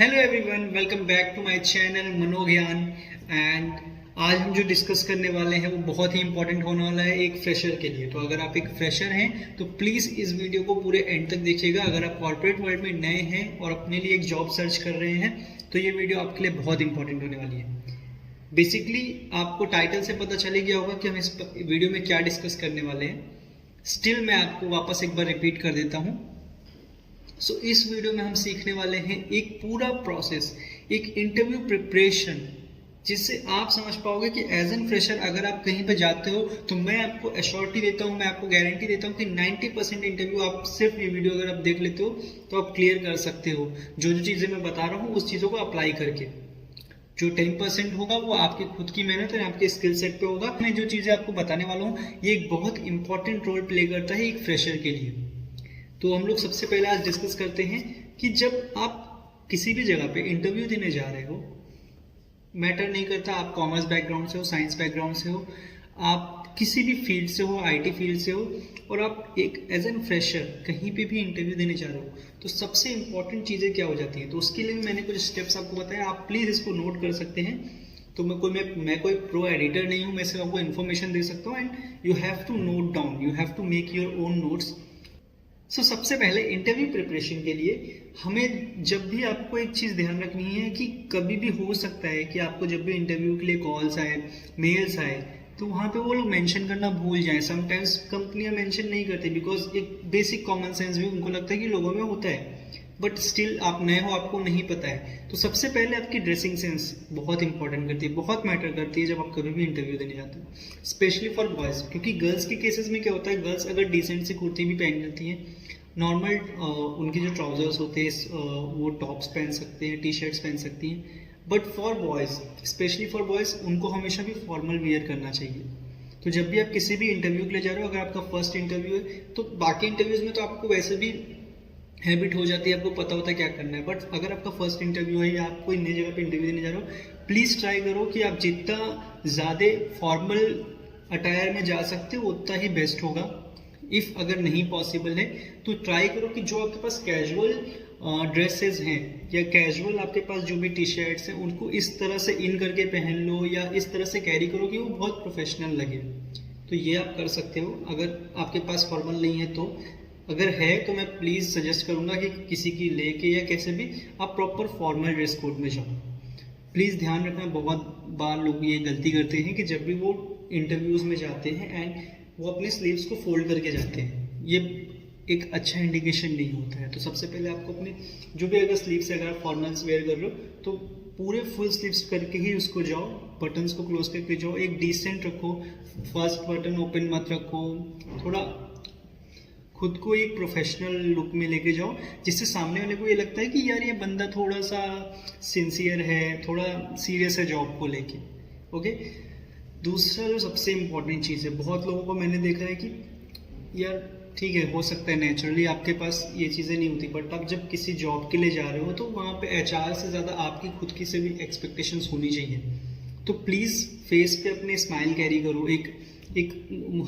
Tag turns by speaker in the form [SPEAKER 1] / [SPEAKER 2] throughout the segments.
[SPEAKER 1] Hello everyone, welcome back to my channel Manogyan. And आज हम जो डिस्कस करने वाले हैं वो बहुत ही इंपॉर्टेंट होने वाला है एक फ्रेशर के लिए। तो अगर आप एक फ्रेशर हैं तो प्लीज़ इस वीडियो को पूरे एंड तक देखिएगा। अगर आप कॉर्पोरेट वर्ल्ड में नए हैं और अपने लिए एक जॉब सर्च कर रहे हैं तो ये वीडियो आपके लिए बहुत इंपॉर्टेंट होने वाली है। बेसिकली आपको टाइटल से पता चले गया होगा कि हम इस वीडियो में क्या डिस्कस करने वाले हैं। स्टिल मैं आपको वापस एक बार रिपीट कर देता हूँ। इस वीडियो में हम सीखने वाले हैं एक पूरा प्रोसेस, एक इंटरव्यू प्रिपरेशन, जिससे आप समझ पाओगे कि एज एन फ्रेशर अगर आप कहीं पे जाते हो तो मैं आपको एश्योरिटी देता हूँ, मैं आपको गारंटी देता हूँ कि 90% इंटरव्यू आप सिर्फ ये वीडियो अगर आप देख लेते हो तो आप क्लियर कर सकते हो। जो जो चीज़ें मैं बता रहा हूँ उस चीज़ों को अप्लाई करके। जो 10% होगा वो आपकी खुद की मेहनत और आपके स्किल सेट पे होगा। मैं जो चीज़ें आपको बताने वाला हूँ ये एक बहुत इंपॉर्टेंट रोल प्ले करता है एक फ्रेशर के लिए। तो हम लोग सबसे पहले आज डिस्कस करते हैं कि जब आप किसी भी जगह पे इंटरव्यू देने जा रहे हो, मैटर नहीं करता आप कॉमर्स बैकग्राउंड से हो, साइंस बैकग्राउंड से हो, आप किसी भी फील्ड से हो, आईटी फील्ड से हो, और आप एक एज एन फ्रेशर कहीं पे भी इंटरव्यू देने जा रहे हो तो सबसे इंपॉर्टेंट चीज़ें क्या हो जाती हैं। तो उसके लिए मैंने कुछ स्टेप्स आपको बताया, आप प्लीज़ इसको नोट कर सकते हैं। तो मैं कोई प्रो एडिटर नहीं हूँ, मैं सिर्फ आपको इन्फॉर्मेशन दे सकता हूँ। And you have to note down, you have to make your own notes. सबसे पहले इंटरव्यू प्रिपरेशन के लिए हमें जब भी आपको एक चीज़ ध्यान रखनी है कि कभी भी हो सकता है कि आपको जब भी इंटरव्यू के लिए कॉल्स आए, मेल्स आए, तो वहाँ पे वो लोग मेंशन करना भूल जाएं। समटाइम्स कंपनियां मेंशन नहीं करती बिकॉज एक बेसिक कॉमन सेंस भी उनको लगता है कि लोगों में होता है, बट स्टिल आप नए हो, आपको नहीं पता है। तो सबसे पहले आपकी ड्रेसिंग सेंस बहुत इंपॉर्टेंट करती है, बहुत मैटर करती है जब आप कभी भी इंटरव्यू देने जाते हो, स्पेशली फॉर बॉयज़। क्योंकि गर्ल्स के केसेस में क्या होता है, गर्ल्स अगर डिसेंट सी कुर्ती भी पहन लेती हैं, नॉर्मल उनके जो ट्राउजर्स होते हैं वो टॉप्स पहन सकते हैं, टी शर्ट्स पहन सकती हैं, but for boys, specially for boys, उनको हमेशा भी फॉर्मल वियर करना चाहिए। तो जब भी आप किसी भी इंटरव्यू के लिए जा रहे हो, अगर आपका फर्स्ट इंटरव्यू है तो बाकी इंटरव्यूज़ में तो आपको वैसे भी हैबिट हो जाती है, आपको पता होता है क्या करना है, बट अगर आपका फर्स्ट इंटरव्यू है या आप कोई नई जगह पे इंटरव्यू देने जा रहे हो, प्लीज़ ट्राई करो कि आप जितना ज़्यादा फॉर्मल अटायर में जा सकते हो उतना ही बेस्ट होगा। इफ़ अगर नहीं पॉसिबल है तो ट्राई करो कि जो आपके पास कैजुअल ड्रेसेस हैं या कैजुअल आपके पास जो भी टी शर्ट्स हैं उनको इस तरह से इन करके पहन लो या इस तरह से कैरी करो कि वो बहुत प्रोफेशनल लगे। तो ये आप कर सकते हो अगर आपके पास फॉर्मल नहीं है तो। अगर है तो मैं प्लीज़ सजेस्ट करूँगा कि किसी की लेके या कैसे भी आप प्रॉपर फॉर्मल ड्रेस कोड में जाओ। प्लीज़ ध्यान रखना, बहुत बार लोग ये गलती करते हैं कि जब भी वो इंटरव्यूज़ में जाते हैं एंड वो अपने स्लीव्स को फोल्ड करके जाते हैं, ये एक अच्छा इंडिकेशन नहीं होता है। तो सबसे पहले आपको अपने जो भी अगर स्लीव्स है, अगर आप फॉर्मल्स वेयर कर रहे हो तो पूरे फुल स्लीव्स करके ही उसको जाओ, बटन्स को क्लोज करके जाओ, एक डिसेंट रखो, फर्स्ट बटन ओपन मत रखो, थोड़ा खुद को एक प्रोफेशनल लुक में लेके जाओ जिससे सामने वाले को ये लगता है कि यार ये बंदा थोड़ा सा सिंसियर है, थोड़ा सीरियस है जॉब को लेके। ओके, दूसरा जो सबसे इम्पोर्टेंट चीज़ है, बहुत लोगों को मैंने देखा है कि यार ठीक है, हो सकता है नेचुरली आपके पास ये चीज़ें नहीं होती, बट आप जब किसी जॉब के लिए जा रहे हो तो वहाँ पे एचआर से ज़्यादा आपकी खुद की से भी एक्सपेक्टेशंस होनी चाहिए। तो प्लीज़ फेस पे अपने स्माइल कैरी करो, एक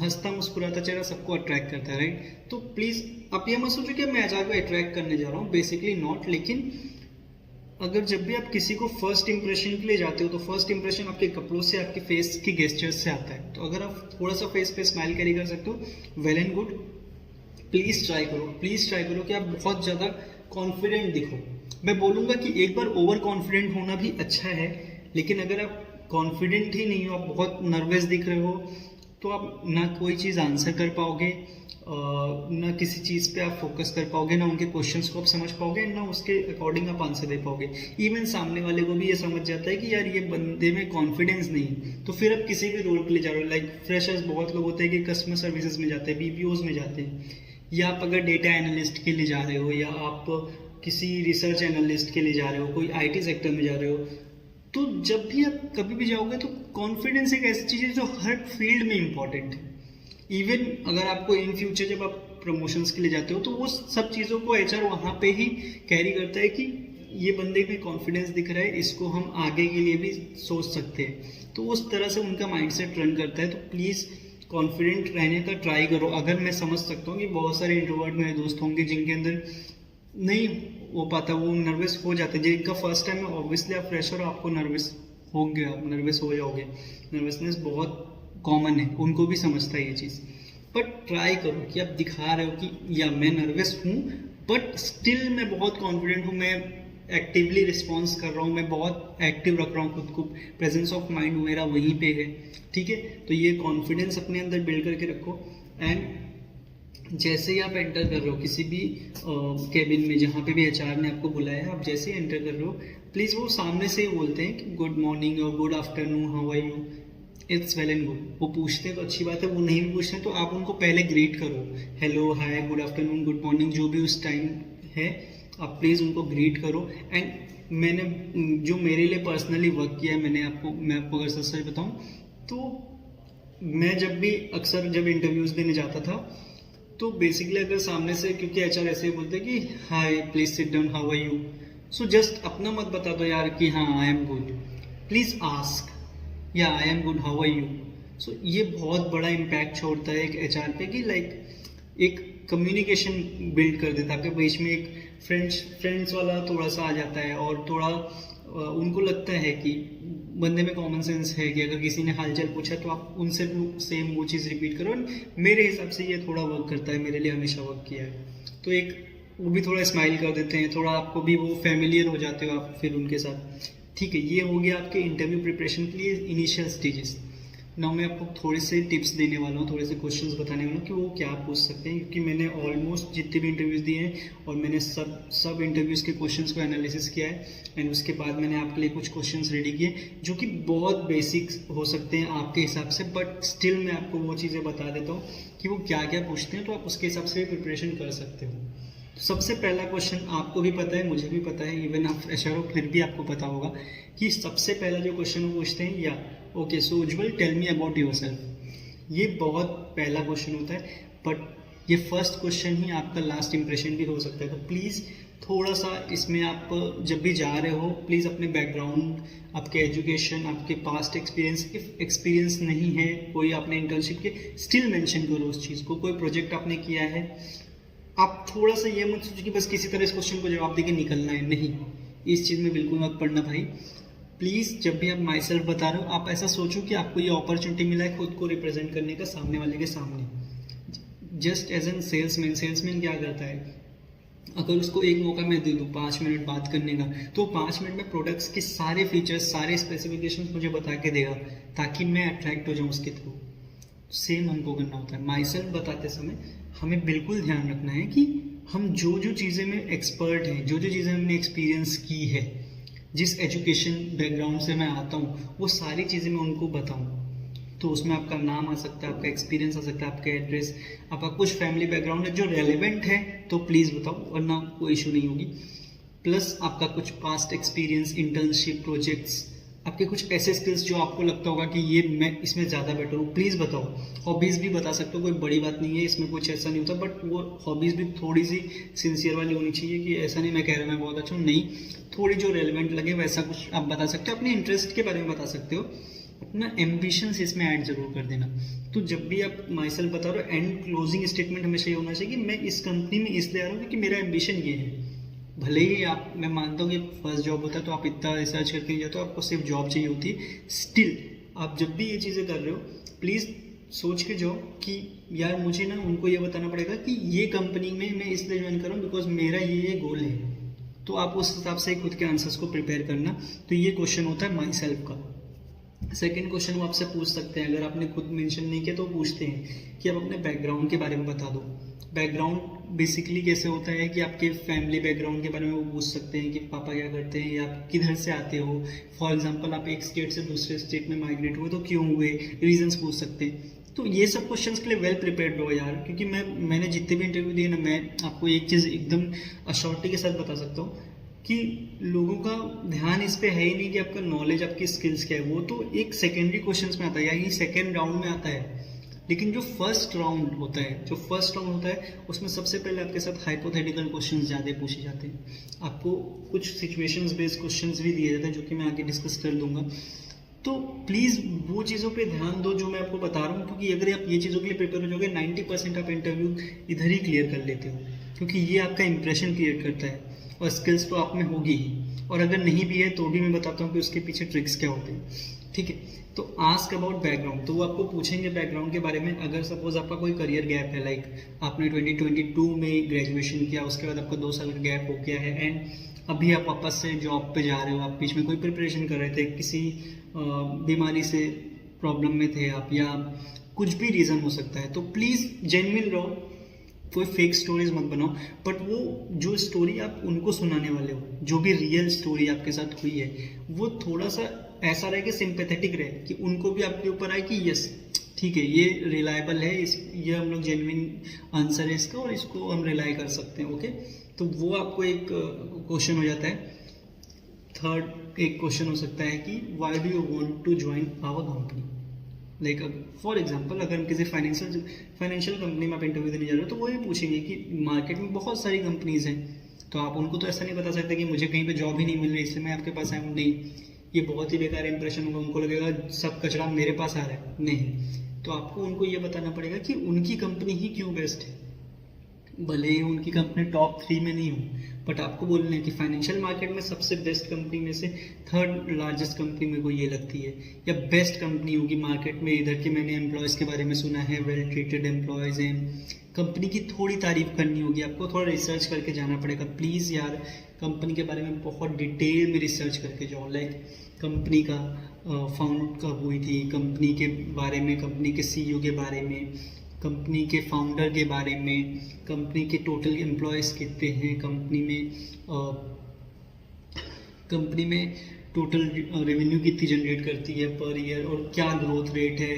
[SPEAKER 1] हंसता मुस्कुराता चेहरा सबको अट्रैक्ट करता है, राइट। तो प्लीज़ आप ये मत सोचो कि मैं एचआर को अट्रैक्ट करने जा रहा हूँ, बेसिकली नॉट। लेकिन अगर जब भी आप किसी को फर्स्ट इंप्रेशन के लिए जाते हो तो फर्स्ट इंप्रेशन आपके कपड़ों से, आपके फेस की गेस्चर्स से आता है। तो अगर आप थोड़ा सा फेस पे स्माइल कैरी कर सकते हो, well and good. Please try करो कि आप बहुत ज़्यादा कॉन्फिडेंट दिखो। मैं बोलूँगा कि एक बार ओवर कॉन्फिडेंट होना भी अच्छा है, लेकिन अगर आप कॉन्फिडेंट ही नहीं हो, आप बहुत नर्वस दिख रहे हो, तो आप ना कोई चीज़ आंसर कर पाओगे, ना किसी चीज़ पे आप फोकस कर पाओगे, ना उनके क्वेश्चंस को आप समझ पाओगे, ना उसके अकॉर्डिंग आप आंसर दे पाओगे। इवन सामने वाले को भी ये समझ जाता है कि यार ये बंदे में कॉन्फिडेंस नहीं। तो फिर आप किसी भी रोल के लिए जा रहे हो, लाइक फ्रेशर्स बहुत लोग होते हैं कि कस्टमर सर्विसेज में जाते हैं, बीपीओज में जाते हैं, या आप अगर डेटा एनालिस्ट के लिए जा रहे हो, या आप किसी रिसर्च एनालिस्ट के लिए जा रहे हो, कोई IT सेक्टर में जा रहे हो, तो जब भी आप कभी भी जाओगे तो कॉन्फिडेंस एक ऐसी चीज़ है जो हर फील्ड में इम्पॉर्टेंट है। इवन अगर आपको इन फ्यूचर जब आप प्रमोशंस के लिए जाते हो तो वो सब चीज़ों को एचआर वहाँ पे ही कैरी करता है कि ये बंदे में कॉन्फिडेंस दिख रहा है, इसको हम आगे के लिए भी सोच सकते हैं। तो उस तरह से उनका माइंडसेट रन करता है। तो प्लीज़ कॉन्फिडेंट रहने का ट्राई करो। अगर मैं समझ सकता हूँ कि बहुत सारे इंट्रोवर्ट मेरे दोस्त होंगे जिनके अंदर नहीं हो पाता, वो नर्वस हो जाते हैं। जिनका फर्स्ट टाइम है ऑब्वियसली आप फ्रेशर हो, आपको नर्वस होंगे, आप नर्वस हो जाओगे, नर्वसनेस बहुत कॉमन है, उनको भी समझता है ये चीज़। बट ट्राई करो कि आप दिखा रहे हो कि या मैं नर्वस हूँ बट स्टिल मैं बहुत कॉन्फिडेंट हूँ, मैं एक्टिवली रिस्पॉन्स कर रहा हूँ, मैं बहुत एक्टिव रख रहा हूँ खुद को, प्रेजेंस ऑफ माइंड मेरा वहीं पे है, ठीक है। तो ये कॉन्फिडेंस अपने अंदर बिल्ड करके रखो। एंड जैसे ही आप एंटर कर रहे हो किसी भी कैबिन में, जहाँ पे भी एचआर ने आपको बुलाया है, आप जैसे ही एंटर कर रहे हो प्लीज़ वो सामने से ही बोलते हैं कि गुड मॉर्निंग और good afternoon, how are you, it's well and good. वो पूछते हैं तो अच्छी बात है, वो नहीं भी पूछते हैं तो आप उनको पहले ग्रीट करो, हेलो, हाय, गुड आफ्टरनून, गुड मॉर्निंग, जो भी उस टाइम है आप प्लीज़ उनको ग्रीट करो। एंड मैंने जो मेरे लिए पर्सनली वर्क किया है, मैं आपको अगर सच बताऊं तो मैं जब भी अक्सर जब इंटरव्यूज़ देने जाता था तो बेसिकली अगर सामने से, क्योंकि एचआर ऐसे ही बोलते हैं कि hi please sit down, how are you, so just अपना मत बता दो यार कि हाँ I am good, please ask या I am good, how are you. So ये बहुत बड़ा इम्पैक्ट छोड़ता है एक एचआर पे कि लाइक एक कम्युनिकेशन बिल्ड कर देता है आपके बीच में, एक फ्रेंड्स वाला थोड़ा सा आ जाता है, और थोड़ा उनको लगता है कि बंदे में कॉमन सेंस है कि अगर किसी ने हालचाल पूछा तो आप उनसे सेम वो चीज़ रिपीट करो। मेरे हिसाब से ये थोड़ा वर्क करता है, मेरे लिए हमेशा वर्क किया है। तो एक वो भी थोड़ा स्माइल कर देते हैं, थोड़ा आपको भी वो फैमिलियर हो जाते हो आप फिर उनके साथ, ठीक है। ये हो गया आपके इंटरव्यू प्रिपरेशन के लिए इनिशियल स्टेजेस। नाउ मैं आपको थोड़े से टिप्स देने वाला हूँ, थोड़े से क्वेश्चंस बताने वाला हूँ कि वो क्या पूछ सकते हैं, क्योंकि मैंने ऑलमोस्ट जितने भी इंटरव्यूज़ दिए हैं और मैंने सब इंटरव्यूज़ के क्वेश्चंस को एनालिसिस किया है। एंड उसके बाद मैंने आपके लिए कुछ क्वेश्चंस रेडी किए जो कि बहुत बेसिक्स हो सकते हैं आपके हिसाब से, बट स्टिल मैं आपको वो चीज़ें बता देता हूँ कि वो क्या क्या पूछते हैं, तो आप उसके हिसाब से प्रिपरेशन कर सकते हो। सबसे पहला क्वेश्चन आपको भी पता है, मुझे भी पता है, इवन आप फ्रेशर हो फिर भी आपको पता होगा कि सबसे पहला जो क्वेश्चन वो पूछते हैं, या okay so Ujjwal tell me about yourself. ये बहुत पहला क्वेश्चन होता है, बट ये फर्स्ट क्वेश्चन ही आपका लास्ट इंप्रेशन भी हो सकता है। तो प्लीज़ थोड़ा सा इसमें आप जब भी जा रहे हो प्लीज़ अपने बैकग्राउंड, आपके एजुकेशन, आपके पास्ट एक्सपीरियंस, इफ एक्सपीरियंस नहीं है कोई आपने इंटर्नशिप के, स्टिल मेंशन करो उस चीज़ को, कोई प्रोजेक्ट आपने किया है। आप थोड़ा सा ये मत सोचो कि बस किसी तरह इस क्वेश्चन को जवाब देके निकलना है, नहीं, इस चीज़ में बिल्कुल मत पढ़ना भाई। प्लीज़ जब भी आप माई सेल्फ बता रहे हो आप ऐसा सोचो कि आपको ये अपॉर्चुनिटी मिला है खुद को रिप्रेजेंट करने का सामने वाले के सामने। जस्ट एज एन सेल्समैन क्या करता है, अगर उसको एक मौका मैं दे दूँ 5 मिनट बात करने का, तो 5 मिनट में प्रोडक्ट्स के सारे फीचर्स, सारे स्पेसिफिकेशंस मुझे बता के देगा ताकि मैं अट्रैक्ट हो जाऊँ उसके थ्रू। सेम हमको करना होता है। माई सेल्फ बताते समय हमें बिल्कुल ध्यान रखना है कि हम जो जो चीज़ें में एक्सपर्ट हैं, जो जो चीज़ें हमने एक्सपीरियंस की है, जिस एजुकेशन बैकग्राउंड से मैं आता हूँ, वो सारी चीज़ें मैं उनको बताऊँ। तो उसमें आपका नाम आ सकता है, आपका एक्सपीरियंस आ सकता है, आपका एड्रेस, आपका कुछ फैमिली बैकग्राउंड है जो रेलेवेंट है तो प्लीज़ बताओ, वरना कोई इशू नहीं होगी। प्लस आपका कुछ पास्ट एक्सपीरियंस, इंटर्नशिप, प्रोजेक्ट्स, आपके कुछ ऐसे स्किल्स जो आपको लगता होगा कि ये मैं इसमें ज़्यादा बेटर हूँ, प्लीज़ बताओ। हॉबीज़ भी बता सकते हो, कोई बड़ी बात नहीं है, इसमें कुछ ऐसा नहीं होता, बट वो हॉबीज़ भी थोड़ी सी सिंसियर वाली होनी चाहिए कि ऐसा नहीं मैं कह रहा मैं बहुत अच्छा हूँ, नहीं, थोड़ी जो रेलिवेंट लगे वैसा कुछ आप बता सकते हो, अपने इंटरेस्ट के बारे में बता सकते हो, अपना एम्बिशंस इसमें ऐड जरूर कर देना। तो जब भी आप माई सेल्फ बता रहे हो, एंड क्लोजिंग स्टेटमेंट हमेशा ये होना चाहिए कि मैं इस कंपनी में इसलिए आ रहा हूँ क्योंकि मेरा एम्बिशन ये है। भले ही आप, मैं मानता हूँ कि फर्स्ट जॉब होता है तो आप इतना रिसर्च करके नहीं जाते हो, आपको सिर्फ जॉब चाहिए होती है, स्टिल आप जब भी ये चीज़ें कर रहे हो प्लीज़ सोच के जाओ कि यार मुझे ना उनको ये बताना पड़ेगा कि ये कंपनी में मैं इसलिए ज्वाइन कर रहा हूँ बिकॉज मेरा ये गोल है। तो आप उस हिसाब से खुद के आंसर्स को प्रिपेयर करना। तो ये क्वेश्चन होता है माई सेल्फ का। सेकेंड क्वेश्चन वो आपसे पूछ सकते हैं, अगर आपने खुद मेंशन नहीं किया तो पूछते हैं कि आप अपने बैकग्राउंड के बारे में बता दो। बैकग्राउंड बेसिकली कैसे होता है कि आपके फैमिली बैकग्राउंड के बारे में वो पूछ सकते हैं कि पापा क्या करते हैं या आप किधर से आते हो। फॉर एग्जांपल आप एक स्टेट से दूसरे स्टेट में माइग्रेट हुए तो क्यों हुए, रीजंस पूछ सकते हैं। तो ये सब क्वेश्चंस के लिए वेल प्रिपेयर्ड हो यार, क्योंकि मैंने जितने भी इंटरव्यू दिए ना, मैं आपको एक चीज़ एकदम अश्योरिटी के साथ बता सकता हूँ कि लोगों का ध्यान इस पे है ही नहीं कि आपका नॉलेज, आपकी स्किल्स क्या है, वो तो एक सेकेंडरी क्वेश्चंस में आता है, यानी सेकेंड राउंड में आता है। लेकिन जो फर्स्ट राउंड होता है उसमें सबसे पहले आपके साथ हाइपोथेटिकल क्वेश्चंस ज़्यादा पूछे जाते हैं। आपको कुछ सिचुएशंस बेस्ड क्वेश्चंस भी दिए जाते हैं जो कि मैं आगे डिस्कस कर दूंगा। तो प्लीज़ वो चीज़ों पे ध्यान दो जो मैं आपको बता रहा हूँ, क्योंकि अगर आप ये चीज़ों के लिए प्रिपेयर हो जाओगे 90% आप इंटरव्यू इधर ही क्लियर कर लेते हो, क्योंकि ये आपका इंप्रेशन क्रिएट करता है। और स्किल्स तो आप में होगी ही, और अगर नहीं भी है तो भी मैं बताता हूँ कि उसके पीछे ट्रिक्स क्या होते हैं। ठीक है, तो आस्क अबाउट बैकग्राउंड, तो वो आपको पूछेंगे बैकग्राउंड के बारे में। अगर सपोज आपका कोई करियर गैप है, लाइक आपने 2022 में ग्रेजुएशन किया, उसके बाद आपका 2 साल का गैप हो गया है एंड अभी आप वापस से जॉब पे जा रहे हो, आप बीच में कोई प्रिपरेशन कर रहे थे, किसी बीमारी से प्रॉब्लम में थे आप, या कुछ भी रीज़न हो सकता है, तो प्लीज़ जेन्युइन रहो, कोई फेक स्टोरीज मत बनाओ, बट वो जो स्टोरी आप उनको सुनाने वाले हो, जो भी रियल स्टोरी आपके साथ हुई है, वो थोड़ा सा ऐसा रहे कि सिंपैथेटिक रहे, कि उनको भी आपके ऊपर आए कि यस ठीक है, ये रिलायबल है, ये हम लोग जेन्युइन आंसर है इसका और इसको हम रिलाई कर सकते हैं। ओके, तो वो आपको एक क्वेश्चन हो जाता है। थर्ड एक क्वेश्चन हो सकता है कि why do you want to join our company. Like for example, अगर हम किसी फाइनेंशियल कंपनी में आप इंटरव्यू देने जा रहे हो, तो वो ये पूछेंगे कि मार्केट में बहुत सारी कंपनीज हैं, तो आप उनको तो ऐसा नहीं बता सकते कि मुझे कहीं पे जॉब ही नहीं मिल रही इसलिए मैं आपके पास आया हूँ। नहीं, ये बहुत ही बेकार इंप्रेशन होगा, उनको लगेगा सब कचरा मेरे पास आ रहा है। नहीं, तो आपको उनको ये बताना पड़ेगा कि उनकी कंपनी ही क्यों बेस्ट है। भले ही उनकी कंपनी टॉप 3 में नहीं हो, बट आपको बोलना है कि फाइनेंशियल मार्केट में सबसे बेस्ट कंपनी में से 3rd लार्जेस्ट कंपनी मेरे को ये लगती है, या बेस्ट कंपनी होगी मार्केट में इधर के। मैंने एम्प्लॉयज़ के बारे में सुना है, वेल ट्रीटेड एम्प्लॉयज़ हैं, कंपनी की थोड़ी तारीफ करनी होगी, आपको थोड़ा रिसर्च करके जाना पड़ेगा। प्लीज़ यार, कंपनी के बारे में बहुत डिटेल में रिसर्च करके जाओ। लाइक कंपनी का फाउंड कब हुई थी, कंपनी के बारे में, कंपनी के CEO के बारे में, कंपनी के फाउंडर के बारे में, कंपनी के टोटल एम्प्लॉयज़ कितने हैं, कंपनी में टोटल रेवेन्यू कितनी जनरेट करती है पर ईयर, और क्या ग्रोथ रेट है।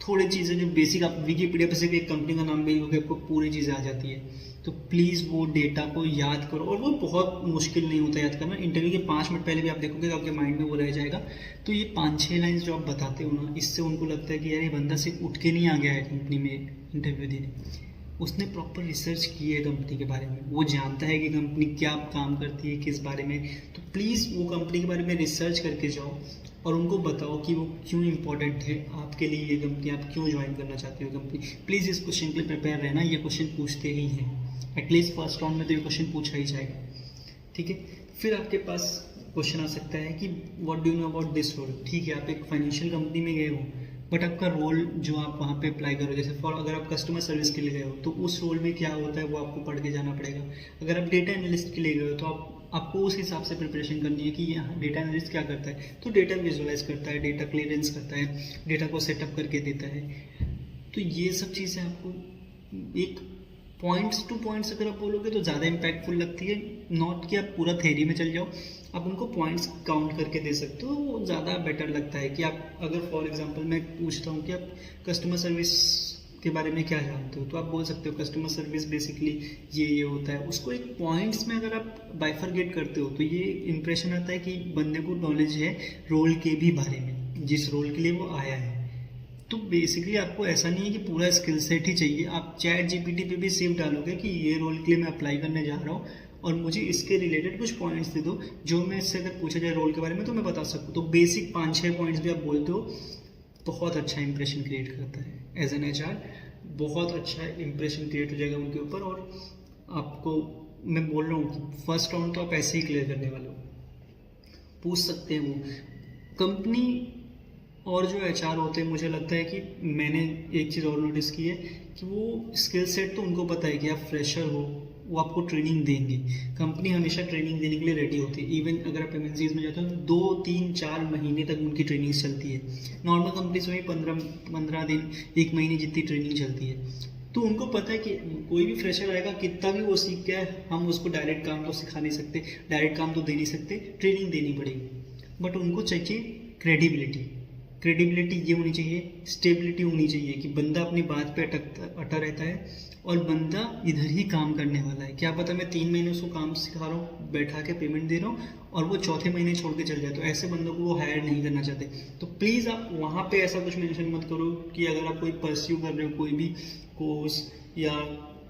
[SPEAKER 1] थोड़ी चीज़ें जो बेसिक, आप विकीपीडिया पर से एक कंपनी का नाम भी लोगे आपको पूरी चीज़ें आ जाती है। तो प्लीज़ वो डेटा को याद करो, और वो बहुत मुश्किल नहीं होता याद करना। इंटरव्यू के 5 मिनट पहले भी आप देखोगे तो आपके माइंड में वो रह जाएगा। तो ये 5-6 लाइन्स जो आप बताते हो ना, इससे उनको लगता है कि यार ये बंदा सिर्फ उठ के नहीं आ गया है कंपनी में इंटरव्यू देने, उसने प्रॉपर रिसर्च की है कंपनी के बारे में, वो जानता है कि कंपनी क्या काम करती है, किस बारे में। तो प्लीज़ वो कंपनी के बारे में रिसर्च करके जाओ और उनको बताओ कि वो क्यों इंपॉर्टेंट है आपके लिए, ये कंपनी आप क्यों ज्वाइन करना चाहते हो कंपनी। प्लीज़ इस क्वेश्चन के लिए प्रिपेयर रहना, ये क्वेश्चन पूछते ही हैं, एटलीस्ट फर्स्ट राउंड में तो ये क्वेश्चन पूछा ही जाएगा। ठीक है, फिर आपके पास क्वेश्चन आ सकता है कि what do you know about this role. ठीक है, आप एक फाइनेंशियल कंपनी में गए हो, बट आपका रोल जो आप वहाँ पे अप्लाई करो, जैसे फॉर अगर आप कस्टमर सर्विस के लिए गए हो तो उस रोल में क्या होता है वो आपको पढ़ के जाना पड़ेगा। अगर आप डेटा एनालिस्ट के लिए गए हो तो आपको उस हिसाब से प्रिपरेशन करनी है कि यहाँ डेटा एनालिस्ट क्या करता है। तो डेटा विजुअलाइज करता है, डेटा क्लियरेंस करता है, डेटा को सेटअप करके देता है। तो ये सब चीज़ें आपको एक पॉइंट्स टू पॉइंट्स अगर आप बोलोगे तो ज़्यादा इम्पैक्टफुल लगती है, नॉट कि आप पूरा थ्योरी में चल जाओ। आप उनको पॉइंट्स काउंट करके दे सकते हो, वो ज़्यादा बेटर लगता है। कि आप अगर फॉर एग्जांपल मैं पूछता हूँ कि आप कस्टमर सर्विस के बारे में क्या जानते हो, तो आप बोल सकते हो कस्टमर सर्विस बेसिकली ये होता है। उसको एक पॉइंट्स में अगर आप बाइफरगेट करते हो तो ये इंप्रेशन आता है कि बंदे को नॉलेज है रोल के भी बारे में, जिस रोल के लिए वो आया है। तो बेसिकली आपको ऐसा नहीं है कि पूरा स्किल सेट ही चाहिए। आप चैट जीपीटी पे भी सिर्फ डालोगे कि ये रोल के लिए मैं अप्लाई करने जा रहा हूँ और मुझे इसके रिलेटेड कुछ पॉइंट्स दे दो जो मैं इससे अगर पूछा जाए रोल के बारे में तो मैं बता सकूँ। तो बेसिक 5-6 पॉइंट्स भी आप बोलते हो, बहुत अच्छा इंप्रेशन क्रिएट करता है एज एन HR, बहुत अच्छा इंप्रेशन क्रिएट हो जाएगा उनके ऊपर। और आपको मैं बोल रहा हूँ फर्स्ट राउंड तो आप ऐसे ही क्लियर करने वाले हो। पूछ सकते हैं वो कंपनी और जो HR होते हैं, मुझे लगता है कि मैंने एक चीज़ और नोटिस की है कि वो स्किल सेट तो उनको पता है कि आप फ्रेशर हो, वो आपको ट्रेनिंग देंगे। कंपनी हमेशा ट्रेनिंग देने के लिए रेडी होती है। इवन अगर आप MNCs में जाते हो तो 2-3-4 महीने तक उनकी ट्रेनिंग चलती है। नॉर्मल कंपनीज में 15 दिन 1 महीने जितनी ट्रेनिंग चलती है। तो उनको पता है कि कोई भी फ्रेशर आएगा, कितना भी वो सीख के आए, हम उसको डायरेक्ट काम तो सिखा नहीं सकते, डायरेक्ट काम तो दे नहीं सकते, ट्रेनिंग देनी पड़ेगी। बट उनको चाहिए क्रेडिबिलिटी ये होनी चाहिए, स्टेबिलिटी होनी चाहिए कि बंदा अपनी बात पे अटा रहता है और बंदा इधर ही काम करने वाला है। क्या पता मैं 3 महीने उसको काम सिखा रहा हूँ, बैठा के पेमेंट दे रहा हूँ और वो चौथे महीने छोड़ के चल जाए, तो ऐसे बंदों को वो हायर नहीं करना चाहते। तो प्लीज़ आप वहाँ पे ऐसा कुछ मेंशन मत करो कि अगर आप कोई परस्यू कर रहे हो कोई भी कोर्स या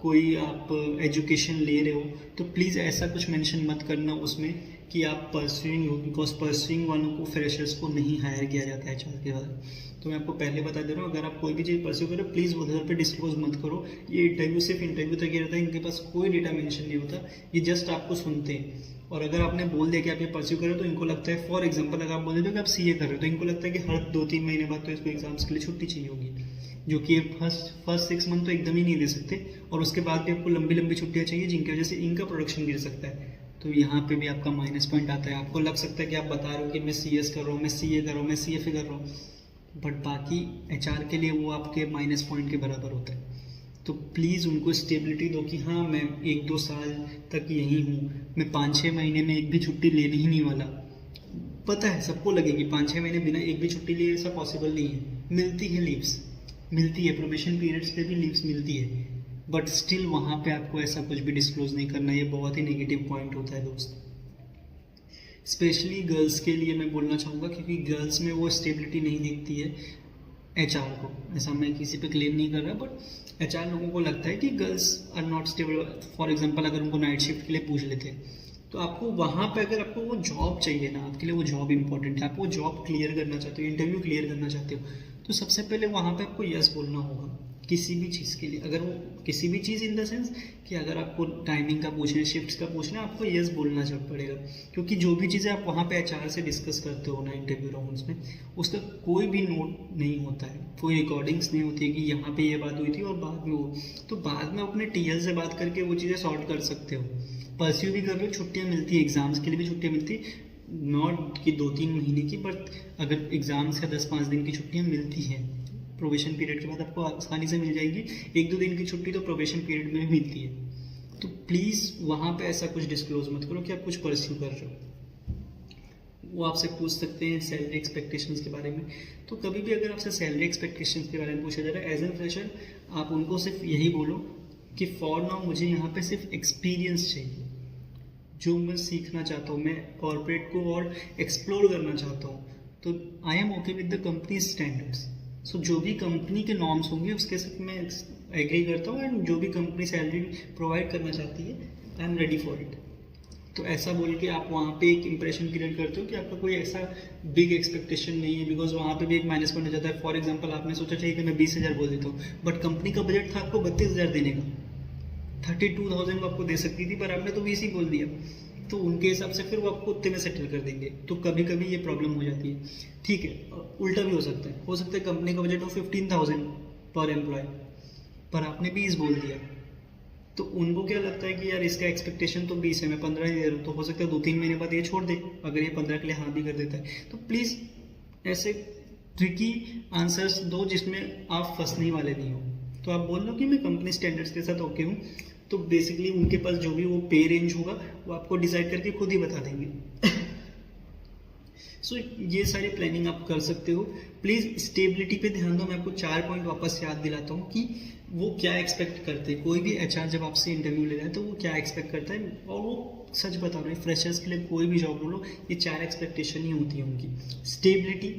[SPEAKER 1] कोई आप एजुकेशन ले रहे हो तो प्लीज़ ऐसा कुछ मेंशन मत करना उसमें कि आप परस्यूइंग हो, बिकॉज परस्यूइंग वालों को, फ्रेशर्स को नहीं हायर किया जाता है एचआर के बाद। तो मैं आपको पहले बता दे रहा हूँ, अगर आप कोई भी चीज़ परस्यू करो प्लीज़ उधर पे डिस्क्लोज मत करो। ये इंटरव्यू सिर्फ इंटरव्यू तक ही रहता है, इनके पास कोई डेटा मेंशन नहीं होता, ये जस्ट आपको सुनते हैं। और अगर आपने बोल दिया कि आप ये परस्यू करो तो इनको लगता है, फॉर एग्जाम्पल अगर आप बोल देते हो कि आप सीए कर रहे हो तो इनको लगता है कि हर 2-3 महीने बाद तो इसको एग्जाम्स के लिए छुट्टी चाहिए होगी, जो कि फर्स्ट 6 मंथ तो एकदम ही नहीं दे सकते, और उसके बाद भी आपको लंबी लंबी छुट्टियाँ चाहिए जिनकी वजह से इनका प्रोडक्शन गिर सकता है। तो यहाँ पे भी आपका माइनस पॉइंट आता है। आपको लग सकता है कि आप बता रहे हो कि मैं CS कर रहा हूँ, मैं CA कर रहा हूँ, मैं CFA कर रहा हूँ, बट बाकी HR के लिए वो आपके माइनस पॉइंट के बराबर होता है। तो प्लीज़ उनको स्टेबिलिटी दो कि हाँ मैं 1-2 साल तक यहीं हूँ, मैं 5-6 महीने में एक भी छुट्टी लेने ही नहीं वाला। पता है सबको लगेगी 5-6 महीने बिना एक भी छुट्टी लिए ऐसा पॉसिबल नहीं है, मिलती है लीव्स, मिलती है, प्रोबेशन पीरियड्स पे भी लीव्स मिलती है, बट स्टिल वहाँ पे आपको ऐसा कुछ भी डिस्क्लोज नहीं करना। ये बहुत ही नेगेटिव पॉइंट होता है दोस्त, स्पेशली गर्ल्स के लिए मैं बोलना चाहूँगा, क्योंकि गर्ल्स में वो स्टेबिलिटी नहीं दिखती है HR को। ऐसा मैं किसी पे क्लेम नहीं कर रहा, बट HR लोगों को लगता है कि girls are not stable. For example अगर उनको नाइट शिफ्ट के लिए पूछ लेते हैं, तो आपको वहाँ पे अगर आपको वो जॉब चाहिए ना, आपके लिए वो जॉब इंपॉर्टेंट है, आप वो जॉब क्लियर करना चाहते हो, इंटरव्यू क्लियर करना चाहते हो, तो सबसे पहले वहाँ पे आपको यस बोलना होगा किसी भी चीज़ के लिए। अगर वो किसी भी चीज़ इन द सेंस कि अगर आपको टाइमिंग का पूछना है, शिफ्ट्स का पूछना है, आपको यस बोलना पड़ेगा, क्योंकि जो भी चीज़ें आप वहाँ पे HR से डिस्कस करते हो ना इंटरव्यू राउंड्स में, उसका कोई भी नोट नहीं होता है, कोई रिकॉर्डिंग्स नहीं होती है कि यहाँ पे ये बात हुई थी और बाद में वो, तो बाद में अपने TL से बात करके वो चीज़ें सॉर्ट कर सकते हो। परस्यू भी कर रहे हो, छुट्टियाँ मिलती है, एग्जाम्स के लिए भी छुट्टियाँ मिलती, नॉट कि 2-3 महीने की, बट अगर एग्जाम्स का 10-5 दिन की छुट्टियाँ मिलती हैं प्रोबेशन पीरियड के बाद आपको आसानी से मिल जाएगी। 1-2 दिन की छुट्टी तो प्रोबेशन पीरियड में मिलती है। तो प्लीज़ वहाँ पे ऐसा कुछ डिस्क्लोज मत करो कि आप कुछ परस्यू कर रहे हो। वो आपसे पूछ सकते हैं सैलरी एक्सपेक्टेशंस के बारे में, तो कभी भी अगर आपसे सैलरी एक्सपेक्टेशंस के बारे में पूछा जा रहा है एज एन फ्रेशर, आप उनको सिर्फ यही बोलो कि फॉर नाउ मुझे यहाँ पे सिर्फ एक्सपीरियंस चाहिए, जो मैं सीखना चाहता हूँ, मैं कॉर्पोरेट को और एक्सप्लोर करना चाहता हूँ, तो I am okay with the company standards. So जो भी कंपनी के नॉर्म्स होंगे उसके साथ मैं एग्री करता हूँ, एंड जो भी कंपनी सैलरी प्रोवाइड करना चाहती है I am ready for it. तो ऐसा बोल के आप वहाँ पे एक इंप्रेशन क्रिएट करते हो कि आपका कोई ऐसा बिग एक्सपेक्टेशन नहीं है, बिकॉज वहाँ पे भी एक माइनस पॉइंट हो जाता है। फॉर एग्जांपल आपने सोचा चाहिए कि मैं 20,000 बोल देता हूँ, बट कंपनी का बजट था आपको 32,000 देने का, 32,000 वो आपको दे सकती थी, पर आपने तो 20 ही बोल दिया, तो उनके हिसाब से फिर वो आपको उतने में सेटल कर देंगे। तो कभी कभी ये प्रॉब्लम हो जाती है। ठीक है, उल्टा भी हो सकता है कंपनी का बजट हो 15,000 पर एम्प्लॉय, पर आपने 20 बोल दिया, तो उनको क्या लगता है कि यार इसका एक्सपेक्टेशन तो 20 है, मैं 15 ही दे रहा हूँ, तो हो सकता है 2-3 महीने बाद ये छोड़ दे, अगर ये 15 के लिए हाँ भी कर देता है। तो प्लीज़ ऐसे ट्रिकी आंसर्स दो जिसमें आप फंसने वाले नहीं हो। तो आप बोल लो कि मैं कंपनी स्टैंडर्ड्स के साथ ओके हूँ, तो बेसिकली उनके पास जो भी वो पे रेंज होगा वो आपको डिसाइड करके खुद ही बता देंगे। सो ये सारी प्लानिंग आप कर सकते हो। प्लीज़ स्टेबिलिटी पे ध्यान दो। मैं आपको 4 पॉइंट वापस याद दिलाता हूँ कि वो क्या एक्सपेक्ट करते हैं। कोई भी HR जब आपसे इंटरव्यू ले रहा है तो वो क्या एक्सपेक्ट करता है, और वो सच बता रहे हैं, फ्रेशर्स के लिए कोई भी जॉब बोलो ये 4 एक्सपेक्टेशन ही होती है उनकी। Stability,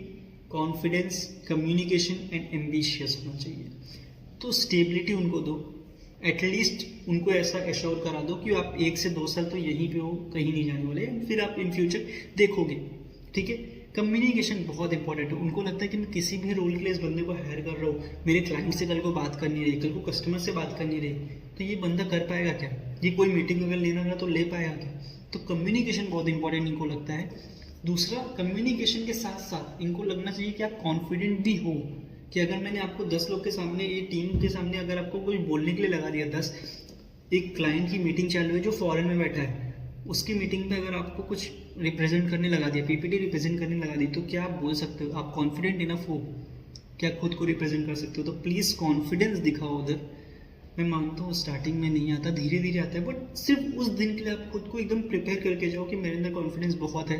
[SPEAKER 1] confidence, communication and ambitious होना चाहिए। तो स्टेबिलिटी उनको दो, एटलीस्ट उनको ऐसा एश्योर करा दो कि आप 1 से 2 साल तो यहीं पे हो, कहीं नहीं जाने वाले, फिर आप इन फ्यूचर देखोगे। ठीक है, कम्युनिकेशन बहुत इंपॉर्टेंट है। उनको लगता है कि मैं किसी भी रोल के लिए इस बंदे को हायर कर रहा हूँ, मेरे क्लाइंट से कल को बात करनी रही, कल को कस्टमर से बात करनी रही, तो ये बंदा कर पाएगा क्या, ये कोई मीटिंग अगर लेना रहा तो ले पाएगा क्या। तो कम्युनिकेशन बहुत इंपॉर्टेंट इनको लगता है। दूसरा, कम्युनिकेशन के साथ साथ इनको लगना चाहिए कि आप कॉन्फिडेंट भी हो, कि अगर मैंने आपको 10 लोग के सामने, ये टीम के सामने अगर आपको कोई बोलने के लिए लगा दिया 10, एक क्लाइंट की मीटिंग चालू है जो फॉरेन में बैठा है, उसकी मीटिंग पे अगर आपको कुछ रिप्रेजेंट करने लगा दिया, PPT रिप्रेजेंट करने लगा दी, तो क्या आप बोल सकते हो, आप कॉन्फिडेंट इनफ हो, क्या खुद को रिप्रेजेंट कर सकते हो। तो प्लीज़ कॉन्फिडेंस दिखाओ उधर। मैं मानता हूँ स्टार्टिंग में नहीं आता, धीरे धीरे आता है, बट सिर्फ उस दिन के लिए आप खुद को एकदम प्रिपेयर करके जाओ कि मेरे अंदर कॉन्फिडेंस बहुत है।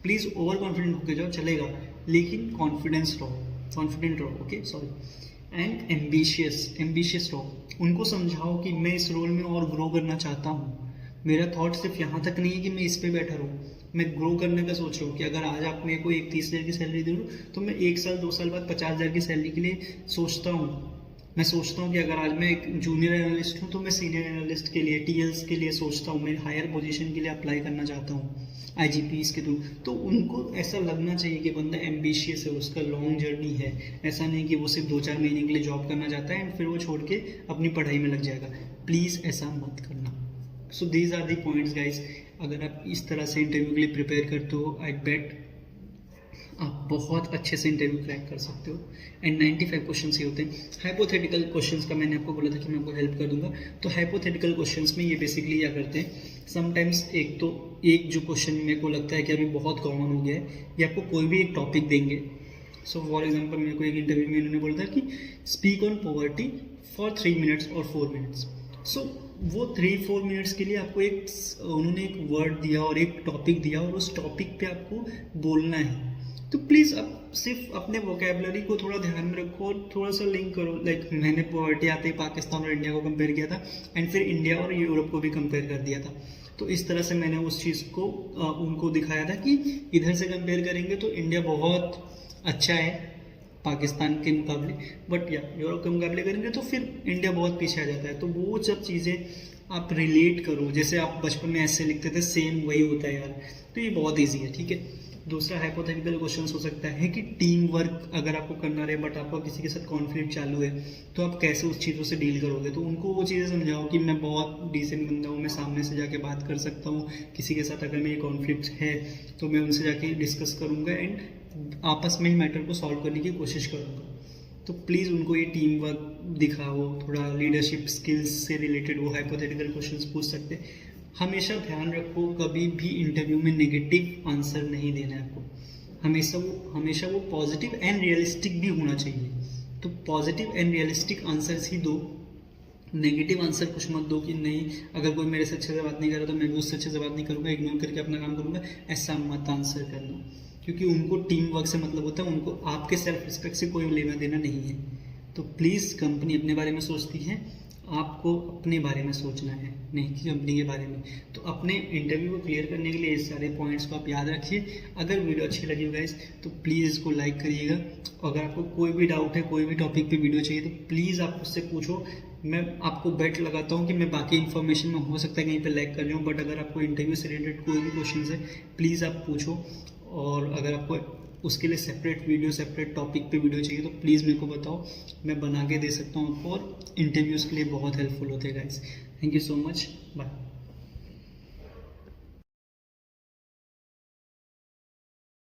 [SPEAKER 1] प्लीज़ ओवर कॉन्फिडेंट होकर जाओ, चलेगा, लेकिन कॉन्फिडेंस रहो, कॉन्फिडेंट रहो, ओके, सॉरी। एंड एम्बिशियस रहो। उनको समझाओ कि मैं इस रोल में और ग्रो करना चाहता हूँ, मेरा थॉट सिर्फ यहाँ तक नहीं है कि मैं इस पे बैठा रहूँ, मैं ग्रो करने का सोच रहा हूँ कि अगर आज आप मेरे को 30,000 की सैलरी दे दो, तो मैं 1 साल 2 साल बाद 50,000 की सैलरी के लिए सोचता हूँ। मैं सोचता हूँ कि अगर आज मैं एक जूनियर एनालिस्ट हूँ तो मैं सीनियर एनालिस्ट के लिए, TLs के लिए सोचता हूँ, मैं हायर पोजीशन के लिए अप्लाई करना चाहता हूँ। IGPs के थ्रू, तो उनको ऐसा लगना चाहिए कि बंदा एम्बिशियस है, उसका लॉन्ग जर्नी है। ऐसा नहीं कि वो सिर्फ 2-4 महीने के लिए जॉब करना चाहता है एंड फिर वो छोड़ के अपनी पढ़ाई में लग जाएगा। प्लीज़ ऐसा मत करना। So these are the points guys. अगर आप इस तरह से इंटरव्यू के लिए प्रिपेयर करते हो, आई बेट आप बहुत अच्छे से इंटरव्यू क्रैक कर सकते हो। एंड 95 क्वेश्चंस ही होते हैं। हाइपोथेटिकल क्वेश्चंस का मैंने आपको बोला था कि मैं आपको हेल्प कर दूंगा। तो हाइपोथेटिकल क्वेश्चंस में ये बेसिकली क्या करते हैं, समटाइम्स एक जो क्वेश्चन मेरे को लगता है कि अभी बहुत कॉमन हो गया है, ये आपको कोई भी एक टॉपिक देंगे। सो फॉर एग्जाम्पल मेरे को एक इंटरव्यू में इन्होंने बोला था कि speak on poverty for 3 minutes और 4 मिनट्स। सो वो 3-4 मिनट्स के लिए आपको उन्होंने एक वर्ड दिया और एक टॉपिक दिया और उस टॉपिक पे आपको बोलना है। तो प्लीज़ आप सिर्फ अपने वोकेबलरी को थोड़ा ध्यान में रखो और थोड़ा सा लिंक करो। लाइक मैंने पॉवर्टी आते ही पाकिस्तान और इंडिया को कंपेयर किया था एंड फिर इंडिया और यूरोप को भी कंपेयर कर दिया था। तो इस तरह से मैंने उस चीज़ को उनको दिखाया था कि इधर से कंपेयर करेंगे तो इंडिया बहुत अच्छा है पाकिस्तान के मुकाबले, बट या यूरोप के मुकाबले करेंगे तो फिर इंडिया बहुत पीछे आ जाता है। तो वो सब चीज़ें आप रिलेट करो, जैसे आप बचपन में ऐसे लिखते थे सेम वही होता है यार। तो ये बहुत ईजी है, ठीक है। दूसरा हाइपोथेटिकल क्वेश्चन हो सकता है कि टीम वर्क अगर आपको करना रहे बट आपका किसी के साथ कॉन्फ्लिक्ट चालू है तो आप कैसे उस चीज़ों से डील करोगे। तो उनको वो चीज़ें समझाओ कि मैं बहुत डिसेंट बंदा हूँ, मैं सामने से जाके बात कर सकता हूँ किसी के साथ, अगर मेरी कॉन्फ्लिक्ट है तो मैं उनसे जाके डिस्कस करूँगा एंड आपस में ही मैटर को सॉल्व करने की कोशिश करूँगा। तो प्लीज़ उनको ये टीम वर्क दिखाओ, थोड़ा लीडरशिप स्किल्स से रिलेटेड वो हाइपोथेटिकल क्वेश्चंस पूछ सकते हैं। हमेशा ध्यान रखो, कभी भी इंटरव्यू में नेगेटिव आंसर नहीं देना है आपको। हमेशा वो पॉजिटिव एंड रियलिस्टिक भी होना चाहिए। तो पॉजिटिव एंड रियलिस्टिक आंसर्स ही दो, नेगेटिव आंसर कुछ मत दो कि नहीं अगर कोई मेरे से अच्छे से बात नहीं कर रहा तो मैं भी उससे अच्छे से बात नहीं करूँगा, इग्नोर करके अपना काम करूँगा। ऐसा मत आंसर करना, क्योंकि उनको टीम वर्क से मतलब होता है, उनको आपके सेल्फ रिस्पेक्ट से कोई लेना देना नहीं है। तो प्लीज़ कंपनी अपने बारे में सोचती है, आपको अपने बारे में सोचना है, नहीं कि कंपनी के बारे में। तो अपने इंटरव्यू को क्लियर करने के लिए इस सारे पॉइंट्स को आप याद रखिए। अगर वीडियो अच्छी लगी हो गाइस तो प्लीज़ इसको लाइक करिएगा। अगर आपको कोई भी डाउट है, कोई भी टॉपिक पे वीडियो चाहिए तो प्लीज़ आप उससे पूछो। मैं आपको बेट लगाता हूँ कि मैं बाकी इन्फॉर्मेशन में हो सकता है कहीं पे लैग कर जाऊँ, बट अगर आपको इंटरव्यू से रिलेटेड कोई भी क्वेश्चन है प्लीज़ आप पूछो। और अगर आपको उसके लिए सेपरेट वीडियो, सेपरेट टॉपिक पे वीडियो चाहिए तो प्लीज़ मेरे को बताओ, मैं बना के दे सकता हूँ आपको। और इंटरव्यूज़ के लिए बहुत हेल्पफुल होते हैं guys. Thank you so much, bye.